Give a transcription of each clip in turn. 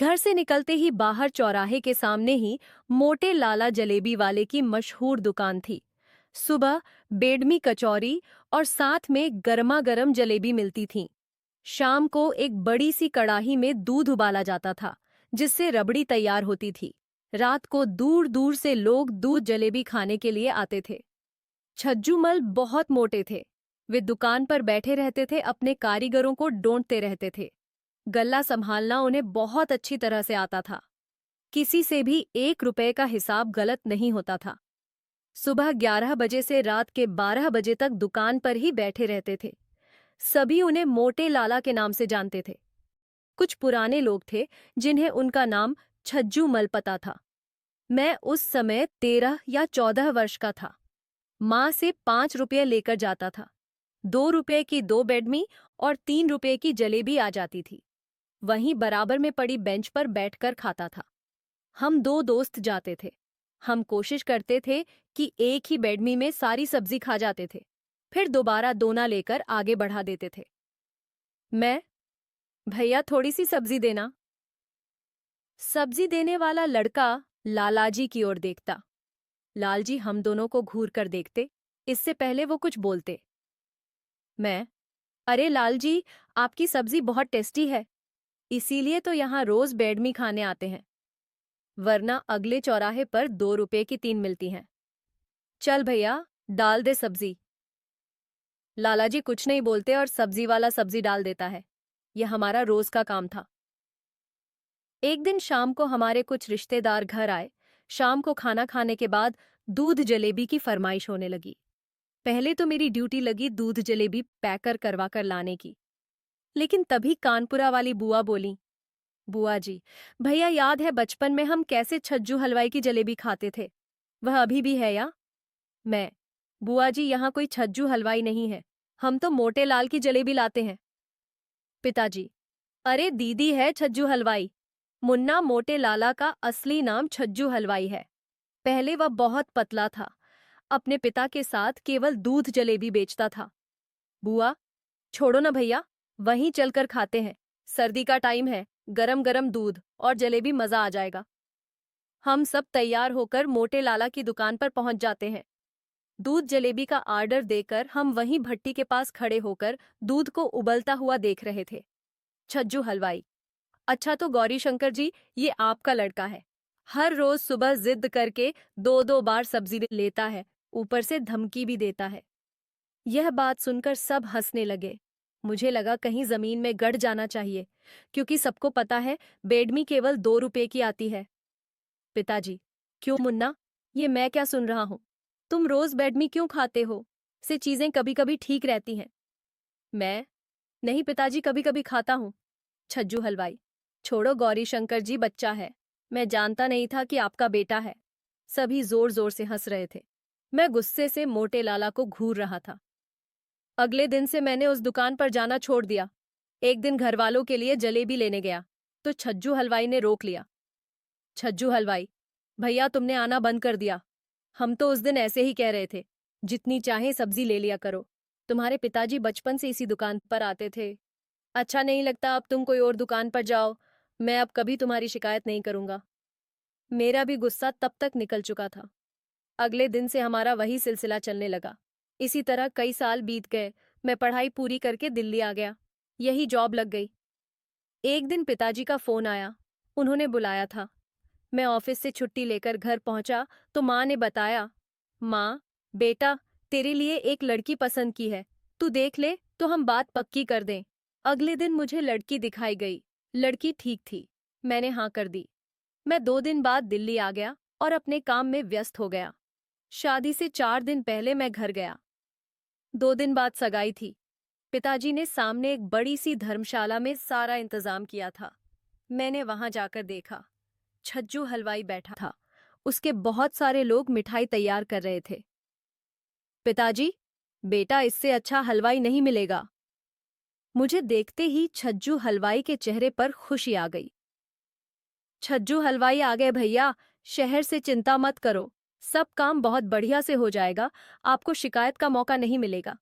घर से निकलते ही बाहर चौराहे के सामने ही मोटे लाला जलेबी वाले की मशहूर दुकान थी। सुबह बेडमी कचौरी और साथ में गर्मा गर्म जलेबी मिलती थी। शाम को एक बड़ी सी कड़ाही में दूध उबाला जाता था, जिससे रबड़ी तैयार होती थी। रात को दूर दूर से लोग दूध जलेबी खाने के लिए आते थे। छज्जूमल बहुत मोटे थे। वे दुकान पर बैठे रहते थे, अपने कारीगरों को डांटते रहते थे। गल्ला संभालना उन्हें बहुत अच्छी तरह से आता था। किसी से भी 1 रुपए का हिसाब गलत नहीं होता था। सुबह 11 बजे से रात के 12 बजे तक दुकान पर ही बैठे रहते थे। सभी उन्हें मोटे लाला के नाम से जानते थे। कुछ पुराने लोग थे जिन्हें उनका नाम छज्जूमल पता था। मैं उस समय 13 या 14 वर्ष का था। माँ से 5 रुपये लेकर जाता था। 2 रुपये की 2 बेडमी और 3 रुपये की जलेबी आ जाती थी। वहीं बराबर में पड़ी बेंच पर बैठकर खाता था। हम 2 दोस्त जाते थे। हम कोशिश करते थे कि एक ही बेडमी में सारी सब्जी खा जाते थे, फिर दोबारा दोना लेकर आगे बढ़ा देते थे। मैं, भैया थोड़ी सी सब्जी देना। सब्जी देने वाला लड़का लालाजी की ओर देखता। लालजी हम दोनों को घूर कर देखते, इससे पहले वो कुछ बोलते। मैं, अरे लालजी, आपकी सब्जी बहुत टेस्टी है, इसीलिए तो यहाँ रोज बेडमी खाने आते हैं, वरना अगले चौराहे पर 2 रुपए की 3 मिलती हैं। चल भैया, डाल दे सब्जी। लालाजी कुछ नहीं बोलते और सब्जी वाला सब्जी डाल देता है। यह हमारा रोज का काम था। एक दिन शाम को हमारे कुछ रिश्तेदार घर आए। शाम को खाना खाने के बाद दूध जलेबी की फरमाइश होने लगी। पहले तो मेरी ड्यूटी लगी दूध जलेबी पैकर करवा कर लाने की, लेकिन तभी कानपुरा वाली बुआ बोली, बुआ जी, भैया याद है बचपन में हम कैसे छज्जू हलवाई की जलेबी खाते थे? वह अभी भी है या? मैं, बुआ जी यहाँ कोई छज्जू हलवाई नहीं है, हम तो मोटे लाल की जलेबी लाते हैं। पिताजी, अरे दीदी है छज्जू हलवाई। मुन्ना मोटे लाला का असली नाम छज्जू हलवाई है। पहले वह बहुत पतला था, अपने पिता के साथ केवल दूध जलेबी बेचता था। बुआ, छोड़ो ना भैया, वहीं चलकर खाते हैं। सर्दी का टाइम है, गरम गरम दूध और जलेबी मजा आ जाएगा। हम सब तैयार होकर मोटे लाला की दुकान पर पहुंच जाते हैं। दूध जलेबी का आर्डर देकर हम वहीं भट्टी के पास खड़े होकर दूध को उबलता हुआ देख रहे थे। छज्जू हलवाई, अच्छा तो गौरी शंकर जी, ये आपका लड़का है। हर रोज सुबह जिद करके 2-2 बार सब्जी लेता है, ऊपर से धमकी भी देता है। यह बात सुनकर सब हंसने लगे। मुझे लगा कहीं जमीन में गड़ जाना चाहिए, क्योंकि सबको पता है बेडमी केवल 2 रुपए की आती है। पिताजी, क्यों मुन्ना, ये मैं क्या सुन रहा हूँ? तुम रोज बेडमी क्यों खाते हो? से चीजें कभी कभी ठीक रहती हैं। मैं, नहीं पिताजी, कभी कभी खाता हूँ। छज्जू हलवाई, छोड़ो गौरी शंकर जी, बच्चा है, मैं जानता नहीं था कि आपका बेटा है। सभी जोर जोर से हंस रहे थे। मैं गुस्से से मोटे लाला को घूर रहा था। अगले दिन से मैंने उस दुकान पर जाना छोड़ दिया। एक दिन घरवालों के लिए जलेबी लेने गया तो छज्जू हलवाई ने रोक लिया। छज्जू हलवाई, भैया तुमने आना बंद कर दिया। हम तो उस दिन ऐसे ही कह रहे थे, जितनी चाहे सब्जी ले लिया करो। तुम्हारे पिताजी बचपन से इसी दुकान पर आते थे। अच्छा नहीं लगता अब तुम कोई और दुकान पर जाओ, मैं अब कभी तुम्हारी शिकायत नहीं करूंगा। मेरा भी गुस्सा तब तक निकल चुका था। अगले दिन से हमारा वही सिलसिला चलने लगा। इसी तरह कई साल बीत गए। मैं पढ़ाई पूरी करके दिल्ली आ गया। यही जॉब लग गई। एक दिन पिताजी का फोन आया। उन्होंने बुलाया था। मैं ऑफिस से छुट्टी लेकर घर पहुंचा तो माँ ने बताया, माँ, बेटा, तेरे लिए एक लड़की पसंद की है, तू देख ले तो हम बात पक्की कर दें। अगले दिन मुझे लड़की दिखाई गई। लड़की ठीक थी। मैंने हाँ कर दी। मैं 2 दिन बाद दिल्ली आ गया और अपने काम में व्यस्त हो गया। शादी से 4 दिन पहले मैं घर गया। 2 दिन बाद सगाई थी। पिताजी ने सामने एक बड़ी सी धर्मशाला में सारा इंतजाम किया था। मैंने वहां जाकर देखा, छज्जू हलवाई बैठा था। उसके बहुत सारे लोग मिठाई तैयार कर रहे थे। पिताजी, बेटा इससे अच्छा हलवाई नहीं मिलेगा। मुझे देखते ही छज्जू हलवाई के चेहरे पर खुशी आ गई। छज्जू हलवाई आ गए भैया, शहर से चिंता मत करो, सब काम बहुत बढ़िया से हो जाएगा, आपको शिकायत का मौका नहीं मिलेगा।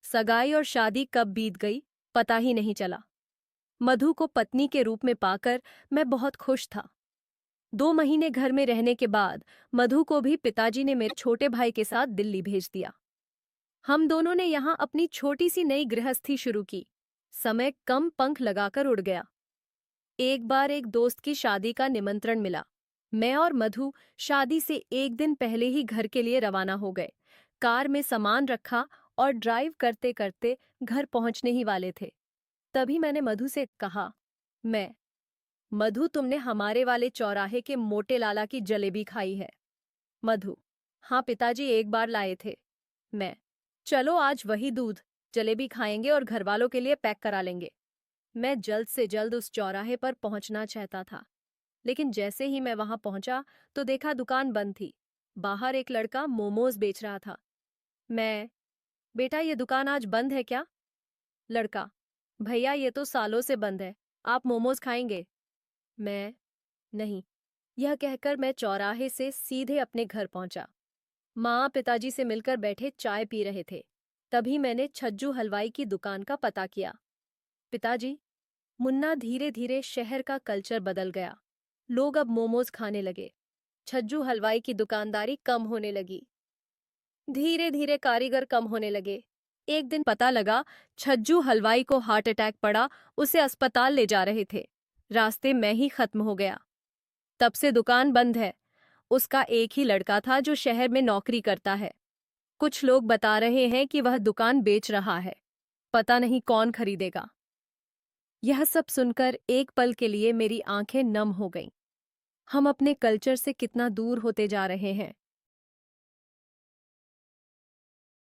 सगाई और शादी कब बीत गई पता ही नहीं चला। मधु को पत्नी के रूप में पाकर मैं बहुत खुश था। 2 महीने घर में रहने के बाद मधु को भी पिताजी ने मेरे छोटे भाई के साथ दिल्ली भेज दिया। हम दोनों ने यहाँ अपनी छोटी सी नई गृहस्थी शुरू की। समय कम पंख लगाकर उड़ गया। एक बार एक दोस्त की शादी का निमंत्रण मिला। मैं और मधु शादी से एक दिन पहले ही घर के लिए रवाना हो गए। कार में सामान रखा और ड्राइव करते करते घर पहुंचने ही वाले थे। तभी मैंने मधु से कहा, मधु, तुमने हमारे वाले चौराहे के मोटे लाला की जलेबी खाई है? मधु, हाँ पिताजी, एक बार लाए थे। चलो आज वही दूध जलेबी खाएंगे और घरवालों के लिए पैक करा लेंगे। मैं जल्द से जल्द उस चौराहे पर पहुंचना चाहता था, लेकिन जैसे ही मैं वहां पहुंचा तो देखा दुकान बंद थी। बाहर एक लड़का मोमोज बेच रहा था। बेटा, ये दुकान आज बंद है क्या? लड़का, भैया ये तो सालों से बंद है, आप मोमोज खाएंगे? नहीं। यह कहकर मैं चौराहे से सीधे अपने घर पहुंचा। माँ पिताजी से मिलकर बैठे चाय पी रहे थे। तभी मैंने छज्जू हलवाई की दुकान का पता किया। पिताजी, मुन्ना, धीरे धीरे शहर का कल्चर बदल गया। लोग अब मोमोज खाने लगे। छज्जू हलवाई की दुकानदारी कम होने लगी। धीरे धीरे कारीगर कम होने लगे। एक दिन पता लगा छज्जू हलवाई को हार्ट अटैक पड़ा, उसे अस्पताल ले जा रहे थे। रास्ते में ही खत्म हो गया। तब से दुकान बंद है। उसका एक ही लड़का था जो शहर में नौकरी करता है। कुछ लोग बता रहे हैं कि वह दुकान बेच रहा है। पता नहीं कौन खरीदेगा। यह सब सुनकर एक पल के लिए मेरी आंखें नम हो गईं। हम अपने कल्चर से कितना दूर होते जा रहे हैं।